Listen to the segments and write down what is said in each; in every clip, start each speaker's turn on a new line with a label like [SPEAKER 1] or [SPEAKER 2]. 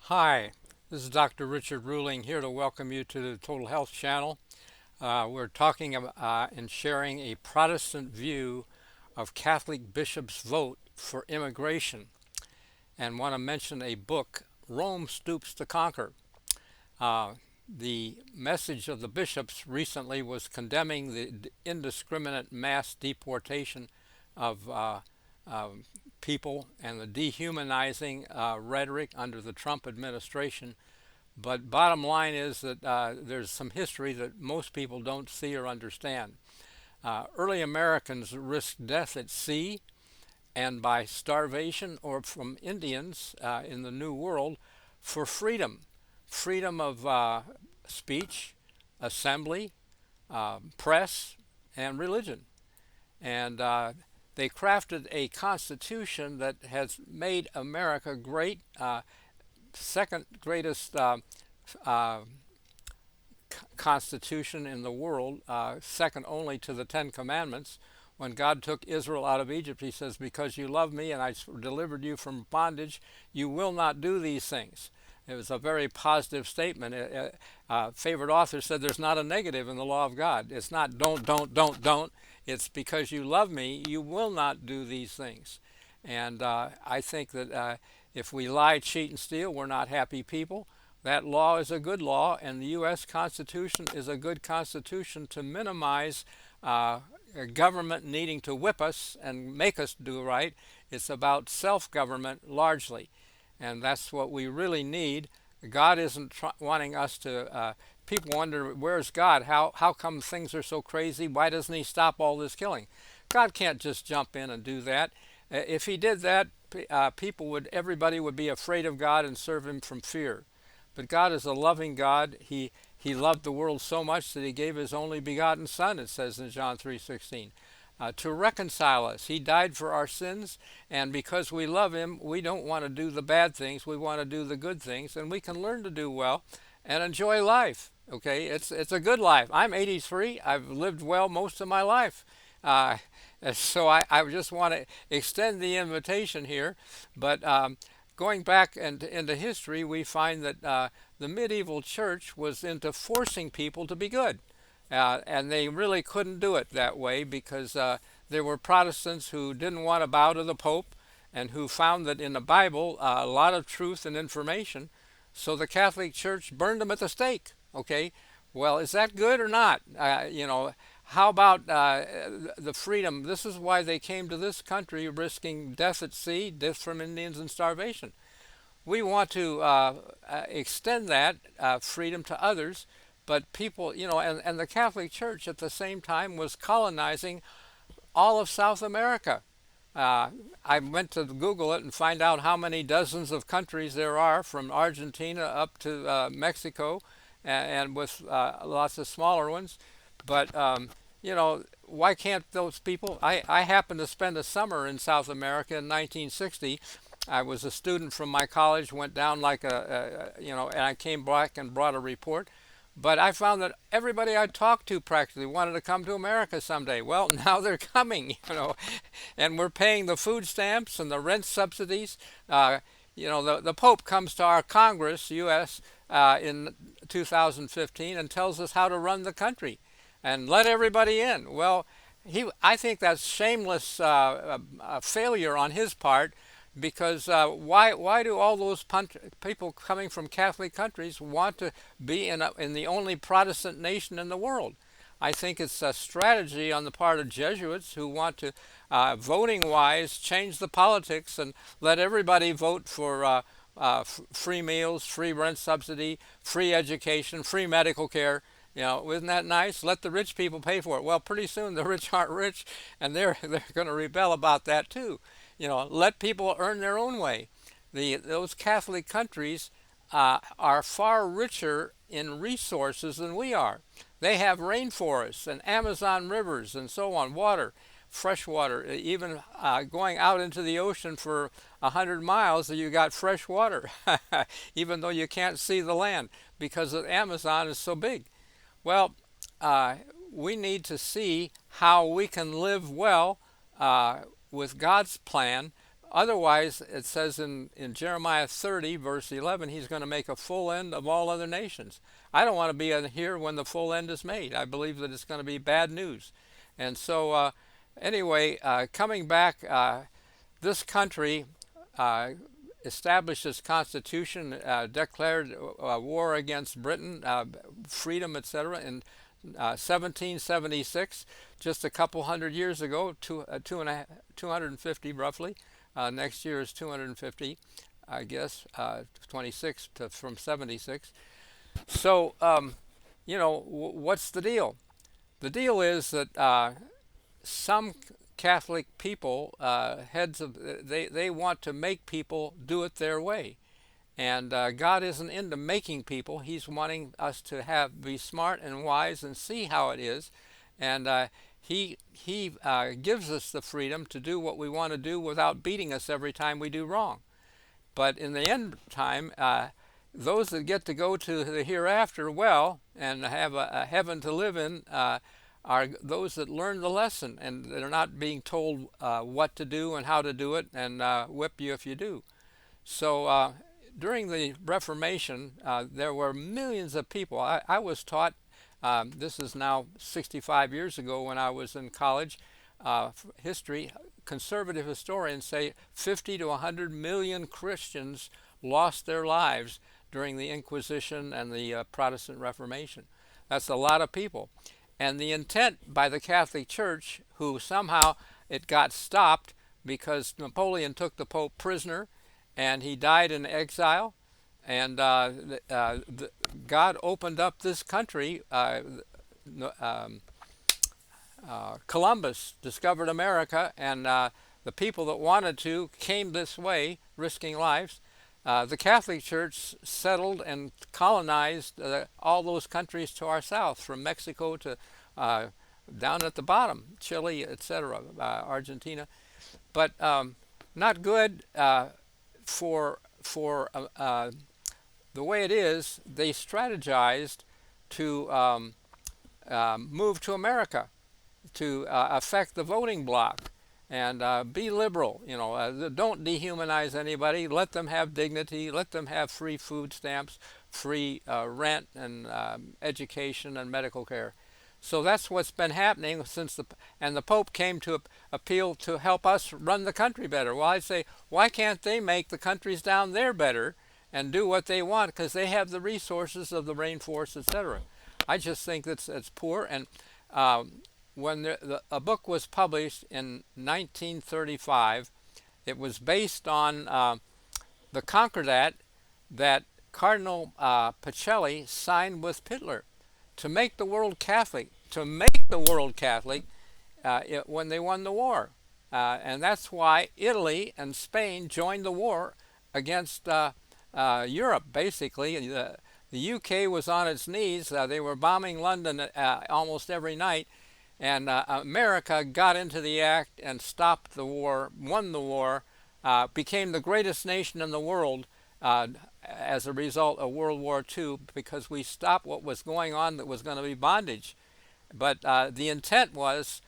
[SPEAKER 1] Hi, this is Dr. Richard Ruhling here to welcome you to the Total Health Channel. We're talking about, and sharing a Protestant view of Catholic bishops' vote for immigration, and want to mention a book, Rome Stoops to Conquer. Uh, the message of the bishops recently was condemning the indiscriminate mass deportation of people and the dehumanizing rhetoric under the Trump administration. But bottom line is that there's some history that most people don't see or understand. Early Americans risked death at sea and by starvation or from Indians in the New World for freedom of speech, assembly, press, and religion. And they crafted a constitution that has made America great, second greatest uh, constitution in the world, second only to the Ten Commandments. When God took Israel out of Egypt, he says, because you love me and I delivered you from bondage, you will not do these things. It was a very positive statement. Favorite author said there's not a negative in the law of God. It's not don't. It's because you love me, you will not do these things. And I think that if we lie, cheat, and steal, we're not happy people. That law is a good law, and the U.S. Constitution is a good constitution to minimize government needing to whip us and make us do right. It's about self-government largely, and that's what we really need. God isn't wanting us to. People wonder, where's God? How come things are so crazy? Why doesn't He stop all this killing? God can't just jump in and do that. If He did that, everybody would be afraid of God and serve Him from fear. But God is a loving God. He loved the world so much that He gave His only begotten Son, it says in John 3:16, to reconcile us. He died for our sins, and because we love Him, we don't want to do the bad things. We want to do the good things, and we can learn to do well and enjoy life. Okay, it's a good life. I'm 83. I've lived well most of my life. Uh, so I just want to extend the invitation here, but going back into history, we find that the medieval church was into forcing people to be good. And they really couldn't do it that way because there were Protestants who didn't want to bow to the Pope and who found that in the Bible a lot of truth and information. So the Catholic Church burned them at the stake. Okay, well, is that good or not? How about the freedom? This is why they came to this country, risking death at sea, death from Indians, and starvation. We want to extend that freedom to others, but people, and the Catholic Church at the same time was colonizing all of South America. Uh, I went to Google it and find out how many dozens of countries there are, from Argentina up to Mexico, and with lots of smaller ones. But why can't those people? I happened to spend a summer in South America in 1960. I was a student from my college, went down like and I came back and brought a report. But I found that everybody I talked to practically wanted to come to America someday. Well, now they're coming, and we're paying the food stamps and the rent subsidies. The Pope comes to our Congress, U.S., in 2015 and tells us how to run the country and let everybody in. Well, I think that's shameless failure on his part, because why do all those people coming from Catholic countries want to be in the only Protestant nation in the world? I think it's a strategy on the part of Jesuits who want to, voting wise, change the politics and let everybody vote for free meals, free rent subsidy, free education, free medical care. Isn't that nice? Let the rich people pay for it. Well, pretty soon the rich aren't rich, and they're going to rebel about that too. Let people earn their own way. Those Catholic countries are far richer in resources than we are. They have rainforests and Amazon rivers and so on, water, fresh water, even going out into the ocean for 100 miles, you got fresh water, even though you can't see the land because the Amazon is so big. Well, we need to see how we can live well with God's plan Otherwise, it says in Jeremiah 30, verse 11, he's going to make a full end of all other nations. I don't want to be here when the full end is made. I believe that it's going to be bad news. And so, anyway, coming back, this country established its constitution, declared war against Britain, freedom, etc., in 1776, just a couple hundred years ago, 250 roughly. Next year is 250, I guess, 26 from 76. So, what's the deal? The deal is that some Catholic people, heads of, they want to make people do it their way. And God isn't into making people. He's wanting us to be smart and wise and see how it is. And he gives us the freedom to do what we want to do without beating us every time we do wrong. But in the end time, those that get to go to the hereafter well and have a heaven to live in are those that learn the lesson, and they're not being told what to do and how to do it and whip you if you do. So during the Reformation, there were millions of people. I was taught, this is now 65 years ago when I was in college, history, conservative historians say 50 to 100 million Christians lost their lives during the Inquisition and the Protestant Reformation. That's a lot of people. And the intent by the Catholic Church, who somehow it got stopped because Napoleon took the Pope prisoner and he died in exile, and God opened up this country. Columbus discovered America, and the people that wanted to came this way, risking lives. The Catholic Church settled and colonized all those countries to our south, from Mexico to down at the bottom, Chile, etc., Argentina. But not good for the way it is. They strategized to move to America, to affect the voting bloc and be liberal. Don't dehumanize anybody. Let them have dignity. Let them have free food stamps, free rent and education and medical care. So that's what's been happening since the Pope came to appeal to help us run the country better. Well, I'd say, why can't they make the countries down there better and do what they want, because they have the resources of the rainforest, etc. I just think it's poor. And when a book was published in 1935, it was based on the Concordat that Cardinal Pacelli signed with Hitler to make the world Catholic, when they won the war. And that's why Italy and Spain joined the war against Europe, basically. The UK was on its knees. They were bombing London almost every night. And America got into the act and stopped the war, won the war, became the greatest nation in the world as a result of World War II, because we stopped what was going on that was going to be bondage. But the intent was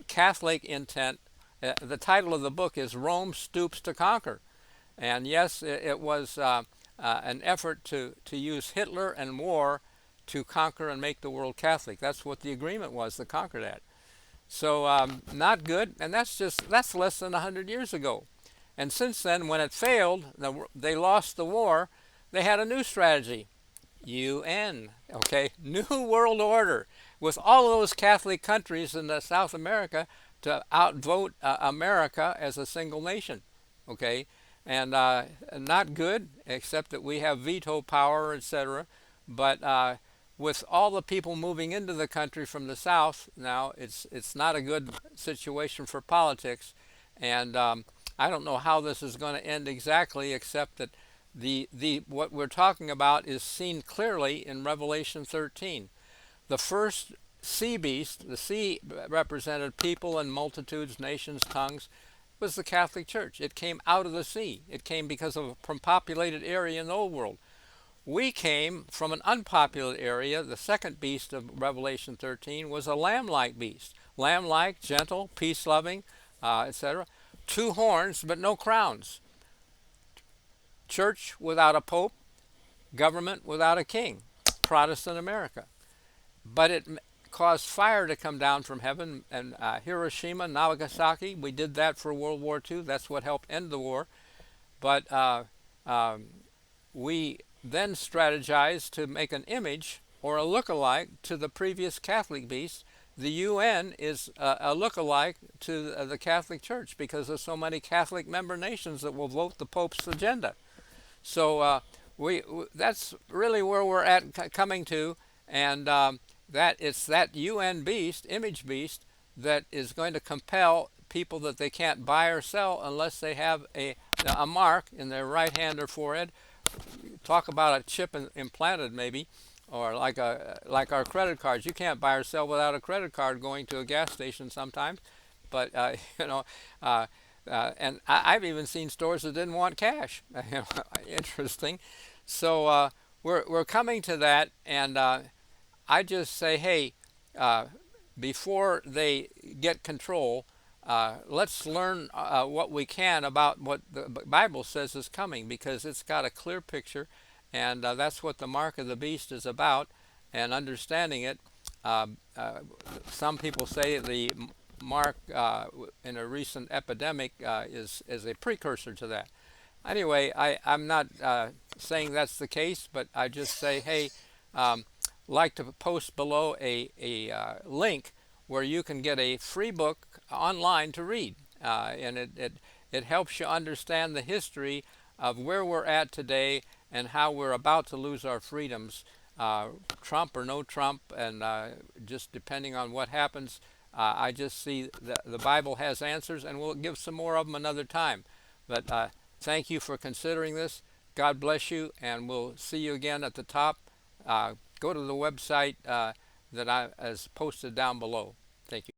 [SPEAKER 1] Catholic intent. The title of the book is Rome Stoops to Conquer. And yes, it was an effort to use Hitler and war to conquer and make the world Catholic. That's what the agreement was, the Concordat. So not good, and that's less than 100 years ago. And since then, when it failed, they lost the war, they had a new strategy. UN, okay, New World Order, with all those Catholic countries in South America to outvote America as a single nation, okay, and not good, except that we have veto power, etc. But with all the people moving into the country from the South now, it's not a good situation for politics, and I don't know how this is going to end exactly, except that what we're talking about is seen clearly in Revelation 13. The first sea beast, the sea represented people and multitudes, nations, tongues, was the Catholic Church. It came out of the sea. It came because of a populated area in the old world. We came from an unpopulated area. The second beast of Revelation 13 was a lamb-like beast. Lamb-like, gentle, peace-loving, etc. two horns but no crowns, church without a pope, government without a king, Protestant America. But it caused fire to come down from heaven, and Hiroshima, Nagasaki, we did that for World War II. That's what helped end the war. But um, we then strategized to make an image or a look-alike to the previous Catholic beast. The UN is a look-alike to the Catholic Church because there's so many Catholic member nations that will vote the Pope's agenda. So that's really where we're at coming to, and that it's that UN beast, image beast, that is going to compel people that they can't buy or sell unless they have a mark in their right hand or forehead. Talk about a chip implanted maybe, or like our credit cards. You can't buy or sell without a credit card going to a gas station sometimes. But you know, uh, and I've even seen stores that didn't want cash. Interesting. So we're coming to that, and I just say, hey, uh, before they get control, let's learn what we can about what the Bible says is coming, because it's got a clear picture, and that's what the mark of the beast is about, and understanding it. Uh, uh, some people say the mark in a recent epidemic is a precursor to that. Anyway, I'm not saying that's the case, but I just say, hey, um, like to post below a link where you can get a free book online to read. And it helps you understand the history of where we're at today and how we're about to lose our freedoms, Trump or no Trump, and just depending on what happens. I just see the Bible has answers, and we'll give some more of them another time. But thank you for considering this. God bless you, and we'll see you again at the top. Go to the website that I has posted down below. Thank you.